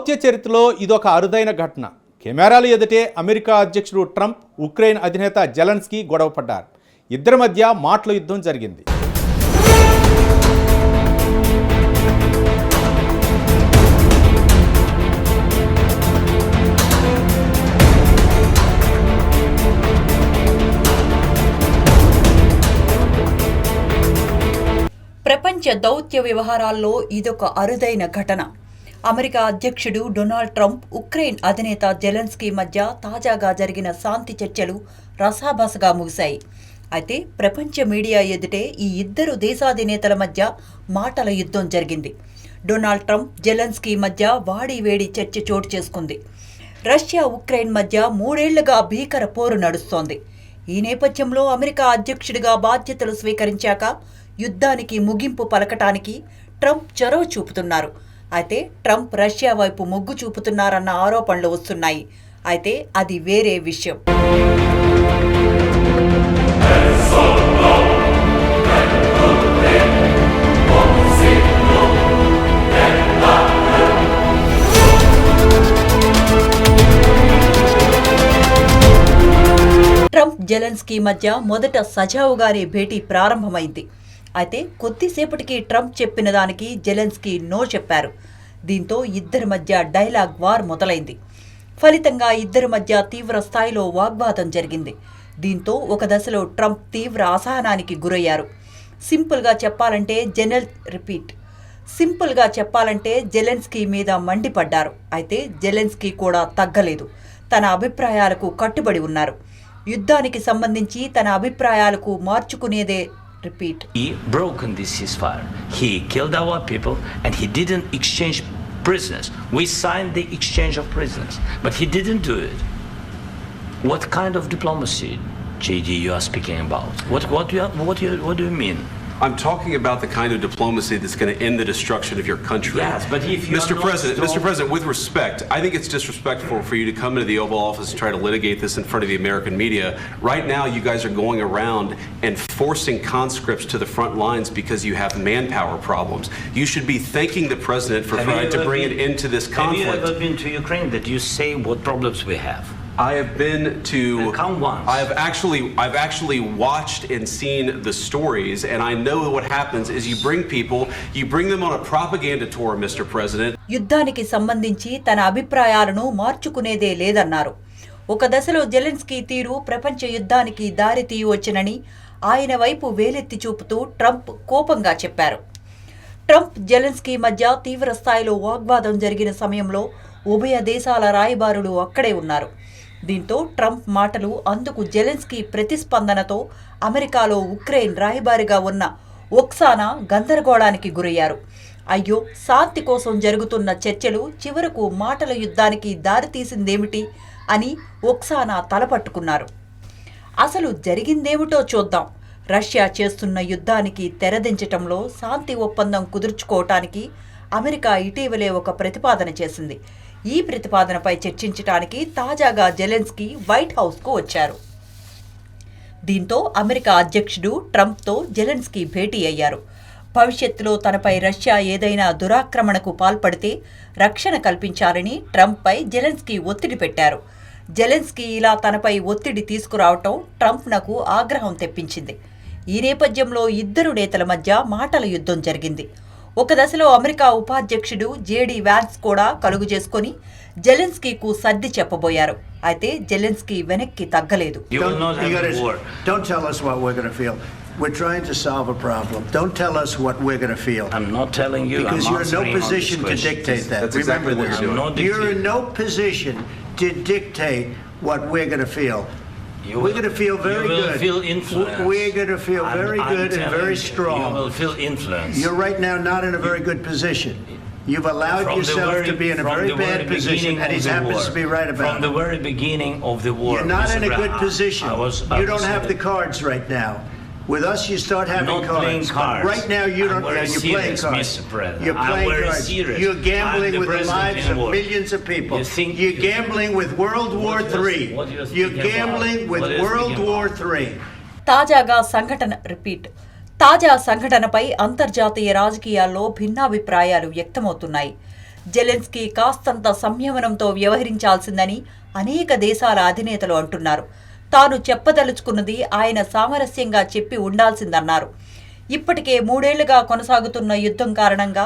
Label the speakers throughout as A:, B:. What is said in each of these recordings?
A: దౌత్య చరిత్రలో ఇదొక అరుదైన ఘటన. కెమెరాల ఎదుటే అమెరికా అధ్యక్షుడు ట్రంప్, ఉక్రెయిన్ అధినేత జెలెన్స్కీ గొడవ పడ్డారు. ఇద్దరి మధ్య మాటల యుద్ధం జరిగింది.
B: ప్రపంచ దౌత్య వ్యవహారాల్లో ఇదొక అరుదైన ఘటన. అమెరికా అధ్యక్షుడు డొనాల్డ్ ట్రంప్, ఉక్రెయిన్ అధినేత జెలెన్స్కీ మధ్య తాజాగా జరిగిన శాంతి చర్చలు రసాభాసగా ముగిశాయి. అయితే ప్రపంచ మీడియా ఎదుటే ఈ ఇద్దరు దేశాధినేతల మధ్య మాటల యుద్ధం జరిగింది. డొనాల్డ్ ట్రంప్, జెలెన్స్కీ మధ్య వాడివేడి చర్చ చోటు చేసుకుంది. రష్యా, ఉక్రెయిన్ మధ్య 3 ఏళ్లుగా భీకర పోరు నడుస్తోంది. ఈ నేపథ్యంలో అమెరికా అధ్యక్షుడిగా బాధ్యతలు స్వీకరించాక యుద్ధానికి ముగింపు పలకటానికి ట్రంప్ చొరవ చూపుతున్నారు. అయితే ట్రంప్ రష్యా వైపు మొగ్గు చూపుతున్నారన్న ఆరోపణలు వస్తున్నాయి. అయితే అది వేరే విషయం. ట్రంప్, జెలెన్స్కీ మధ్య మొదట సజావుగానే భేటీ ప్రారంభమైంది. అయితే కొద్దిసేపటికి ట్రంప్ చెప్పిన దానికి జెలెన్స్కీ నో చెప్పారు. దీంతో ఇద్దరి మధ్య డైలాగ్ వార్ మొదలైంది. ఫలితంగా ఇద్దరి మధ్య తీవ్ర స్థాయిలో వాగ్వాదం జరిగింది. దీంతో ఒక దశలో ట్రంప్ తీవ్ర అసహనానికి గురయ్యారు. సింపుల్గా చెప్పాలంటే జెలెన్స్కీ మీద మండిపడ్డారు. అయితే జెలెన్స్కీ కూడా తగ్గలేదు. తన అభిప్రాయాలకు కట్టుబడి ఉన్నారు. యుద్ధానికి సంబంధించి తన అభిప్రాయాలకు మార్చుకునేదే
C: He broken this ceasefire. He killed our people and he didn't exchange prisoners. We signed the exchange of prisoners, but he didn't do it. What kind of diplomacy, JD, you are speaking about? What do you mean?
D: I'm talking about the kind of diplomacy that's going to end the destruction of your country.
C: Yes, but if you
D: Mr. President, with respect, I think it's disrespectful for you to come into the Oval Office and try to litigate this in front of the American media. Right now, you guys are going around and forcing conscripts to the front lines because you have manpower problems. You should be thanking the President for trying to bring an end to this conflict.
C: Have you ever been to Ukraine that you say what problems we have?
D: I have been to.
C: Count once.
D: I've actually watched and seen the stories, and I know what happens is you bring them on a propaganda tour, Mr. President.
B: యుద్ధానికి సంబంధించి తన అభిప్రాయాలను మార్చుకునేదే లేదన్నారు. ఒక దశలో Zelensky తీరు ప్రపంచ యుద్ధానికి దారి తీయవచ్చునని ఆయన వైపు వేలెత్తి చూపుతూ ట్రంప్ కోపంగా చెప్పారు. ట్రంప్, జెలెన్స్కీ మధ్య తీవ్ర స్థాయిలో వాగ్వాదం జరిగిన సమయంలో ఉభయ దేశాల రాయబారులు అక్కడే ఉన్నారు. దీంతో ట్రంప్ మాటలు, అందుకు జెలెన్స్కీ ప్రతిస్పందనతో అమెరికాలో ఉక్రెయిన్ రాయబారిగా ఉన్న ఒక్సానా గందరగోళానికి గురయ్యారు. అయ్యో, శాంతి కోసం జరుగుతున్న చర్చలు చివరకు మాటల యుద్ధానికి దారితీసిందేమిటి అని ఒక్సానా తలపట్టుకున్నారు. అసలు జరిగిందేమిటో చూద్దాం. రష్యా చేస్తున్న యుద్ధానికి తెరదించటంలో శాంతి ఒప్పందం కుదుర్చుకోవటానికి అమెరికా ఇటీవలే ఒక ప్రతిపాదన చేసింది. ఈ ప్రతిపాదనపై చర్చించడానికి తాజాగా జెలెన్స్కీ వైట్ హౌస్కు వచ్చారు. దీంతో అమెరికా అధ్యక్షుడు ట్రంప్తో జెలెన్స్కీ భేటీ అయ్యారు. భవిష్యత్తులో తనపై రష్యా ఏదైనా దురాక్రమణకు పాల్పడితే రక్షణ కల్పించాలని ట్రంప్పై జెలెన్స్కీ ఒత్తిడి పెట్టారు. జెలెన్స్కీ ఇలా తనపై ఒత్తిడి తీసుకురావటం ట్రంప్నకు ఆగ్రహం తెప్పించింది. ఈ నేపథ్యంలో ఇద్దరు నేతల మధ్య మాటల యుద్ధం జరిగింది. ఒక దశలో అమెరికా ఉపాధ్యక్షుడు జేడీ వ్యాన్స్ కూడా కలుగు చేసుకుని జెలెన్స్కీకు సర్ది చెప్పబోయారు. అయితే జెలెన్స్కీ వెనక్కి తగ్గలేదు.
E: Don't tell us what we're going to feel. We're trying to solve a problem. Don't tell us what we're going to feel.
C: I'm not telling you.
E: Because you're in no position to dictate that.
D: That's
E: Remember
D: exactly
E: this. You're in no position to dictate what we're going to feel. We're going to feel very good.
C: You will feel influence.
E: We're going to feel very good and very strong.
C: You will feel influence.
E: You're right now not in a very good position. You've allowed yourself to be in a very bad position, and he happens to be right about it.
C: From the very beginning of the war,
E: you're not in a good position. You don't have the cards right now. With us, you start having cards. Right now, you don't. You're playing cards. You're playing cards. You're gambling with the lives of millions of people. You're gambling with World War III. You're gambling with World War III.
B: తాజా సంఘటనపై అంతర్జాతీయ రాజకీయాల్లో భిన్నాభిప్రాయాలు వ్యక్తమవుతున్నాయి. Zelensky కాస్తంత సంయమనంతో వ్యవహరించాల్సిందని అనేక దేశాల అధినేతలు అంటున్నారు. తాను చెప్పదలుచుకున్నది ఆయన సామరస్యంగా చెప్పి ఉండాల్సిందన్నారు. ఇప్పటికే 3 ఏళ్లుగా కొనసాగుతున్న యుద్ధం కారణంగా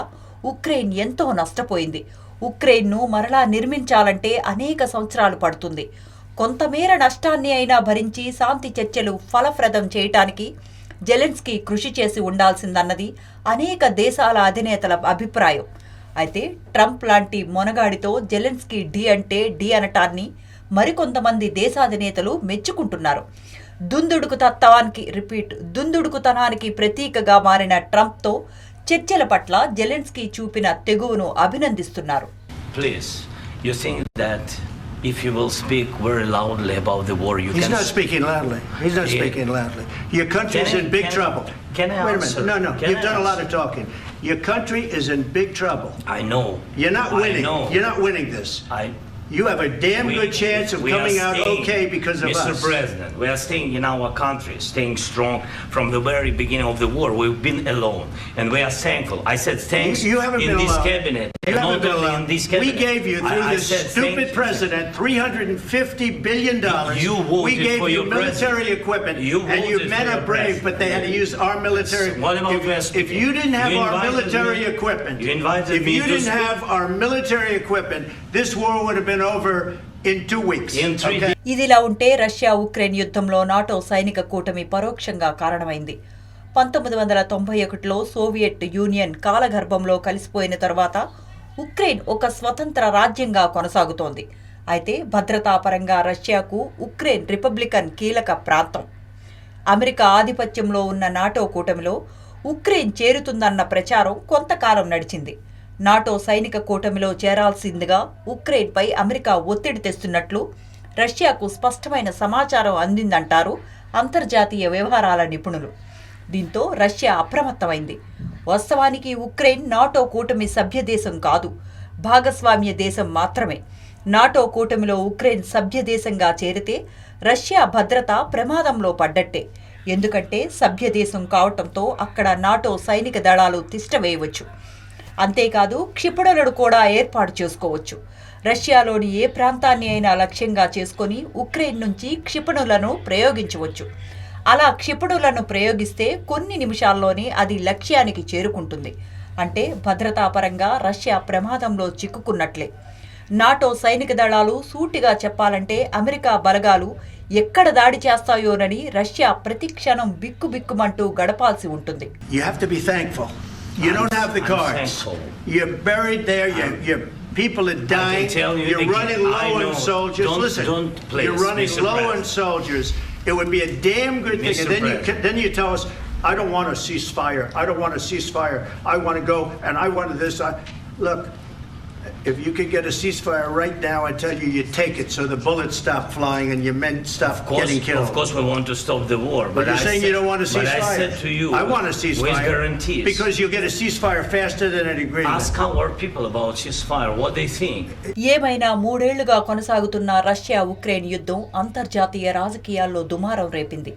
B: ఉక్రెయిన్ ఎంతో నష్టపోయింది. ఉక్రెయిన్ను మరలా నిర్మించాలంటే అనేక సంవత్సరాలు పడుతుంది. కొంతమేర నష్టాన్ని అయినా భరించి శాంతి చర్చలు ఫలప్రదం చేయటానికి జెలెన్స్కీ కృషి చేసి ఉండాల్సిందన్నది అనేక దేశాల అధినేతల అభిప్రాయం. అయితే ట్రంప్ లాంటి మొనగాడితో జెలెన్స్కీ ఢీ అంటే ఢీ అనటాన్ని మరికొంతమంది దేశాధినేతలు మెచ్చుకుంటున్నారు. దుందుడుకుతనానికి ప్రతీకగా మారిన ట్రంప్తో చర్చల పట్ల జెలెన్స్కీ చూపిన తెగువను అభినందిస్తున్నారు.
C: Please, you think that if you will speak very loudly about the war, you
E: He's
C: can...
E: not speaking loudly. He's not speaking loudly. Your country is in big trouble.
C: Can I
E: Wait a
C: answer?
E: minute. No.
C: Can
E: You've
C: I
E: done a lot
C: answer?
E: of talking. Your country is in big trouble.
C: I know.
E: You're not winning.
C: I know.
E: You're not winning this.
C: I...
E: You have a damn good chance of coming out okay because of
C: Mr.
E: us.
C: President, we are staying in our country, staying strong from the very beginning of the war. We've been alone, and we are thankful. I said thanks
E: You haven't
C: in
E: been
C: this
E: alone.
C: cabinet.
E: You
C: and
E: haven't
C: not
E: been
C: only
E: alone.
C: in this cabinet.
E: We gave you, through
C: I
E: this
C: said
E: stupid
C: thank
E: president, $350 billion.
C: You voted
E: we gave
C: for
E: you
C: your
E: military
C: president.
E: equipment,
C: You
E: and your
C: voted
E: men
C: for
E: are
C: your
E: brave,
C: president.
E: but they had to use our military.
C: What about West?
E: If you didn't have
C: You
E: our
C: invited
E: military
C: me.
E: equipment,
C: You invited
E: if
C: me
E: you
C: to
E: didn't
C: speak.
E: have our military equipment, this war would have been over in 2 weeks.
C: In 3
E: okay?
B: ఇదిలా ఉంటే Russia Ukraine యుద్ధంలో NATO సైనిక కూటమి పరోక్షంగా కారణమైంది. 1991లో Soviet union కాలగర్భంలో కలిసిపోయిన తర్వాత ఉక్రెయిన్ ఒక స్వతంత్ర రాజ్యంగా కొనసాగుతోంది. అయితే భద్రతాపరంగా రష్యాకు ఉక్రెయిన్ రిపబ్లికన్ కీలక ప్రాంతం. అమెరికా ఆధిపత్యంలో ఉన్న నాటో కూటమిలో ఉక్రెయిన్ చేరుతుందన్న ప్రచారం కొంతకాలం నడిచింది. నాటో సైనిక కూటమిలో చేరాల్సిందిగా ఉక్రెయిన్పై అమెరికా ఒత్తిడి తెస్తున్నట్లు రష్యాకు స్పష్టమైన సమాచారం అందిందంటారు అంతర్జాతీయ వ్యవహారాల నిపుణులు. దీంతో రష్యా అప్రమత్తమైంది. వాస్తవానికి ఉక్రెయిన్ నాటో కూటమి సభ్య దేశం కాదు, భాగస్వామ్య దేశం మాత్రమే. నాటో కూటమిలో ఉక్రెయిన్ సభ్య దేశంగా చేరితే రష్యా భద్రత ప్రమాదంలో పడ్డట్టే. ఎందుకంటే సభ్య దేశం కావటంతో అక్కడ నాటో సైనిక దళాలు తిష్టవేయవచ్చు. అంతేకాదు క్షిపణులను కూడా ఏర్పాటు చేసుకోవచ్చు. రష్యాలోని ఏ ప్రాంతాన్ని అయినా లక్ష్యంగా చేసుకొని ఉక్రెయిన్ నుంచి క్షిపణులను ప్రయోగించవచ్చు. అలా క్షిపణులను ప్రయోగిస్తే కొన్ని నిమిషాల్లోనే అది లక్ష్యానికి చేరుకుంటుంది. అంటే భద్రతాపరంగా రష్యా ప్రమాదంలో చిక్కుకున్నట్లే. నాటో సైనిక దళాలు సూటిగా చెప్పాలంటే అమెరికా బలగాలు ఎక్కడ దాడి చేస్తాయోనని రష్యా ప్రతి క్షణం బిక్కుబిక్కుమంటూ గడపాల్సి ఉంటుంది.
E: You have to be thankful. You don't have the cards. You're buried there. Your people are dying. You're running low on soldiers. Listen, you're running low on soldiers. It would be a damn good thing. And then you tell us, I don't want a ceasefire. I don't want a ceasefire. I want to go and I want this. Look, if you could get a ceasefire right now, I tell you, you take it so the bullets stop flying and your men stop getting killed.
C: Of course, we want to stop the war.
E: But you're saying you don't want a ceasefire.
C: But I said to you,
E: I want a ceasefire.
C: with guarantees.
E: Because you'll get a ceasefire faster than an agreement.
C: Ask our people about ceasefire, what they think.
B: ఏమైనా 3 ఏళ్లుగా కొనసాగుతున్న Russia Ukraine యుద్ధం అంతర్జాతీయ రాజకీయాల్లో దుమారం రేపింది.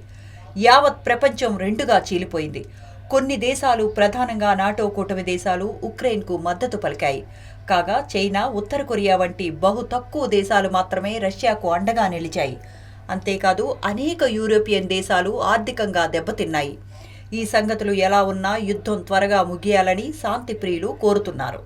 B: యావత్ ప్రపంచం రెండుగా చీలిపోయింది. కొన్ని దేశాలు, ప్రధానంగా నాటో కూటమి దేశాలు ఉక్రెయిన్కు మద్దతు పలికాయి. కాగా చైనా, ఉత్తర కొరియా వంటి బహు తక్కువ దేశాలు మాత్రమే రష్యాకు అండగా నిలిచాయి. అంతేకాదు అనేక యూరోపియన్ దేశాలు ఆర్థికంగా దెబ్బతిన్నాయి. ఈ సంగతులు ఎలా ఉన్నా యుద్ధం త్వరగా ముగియాలని శాంతి ప్రియులు కోరుతున్నారు.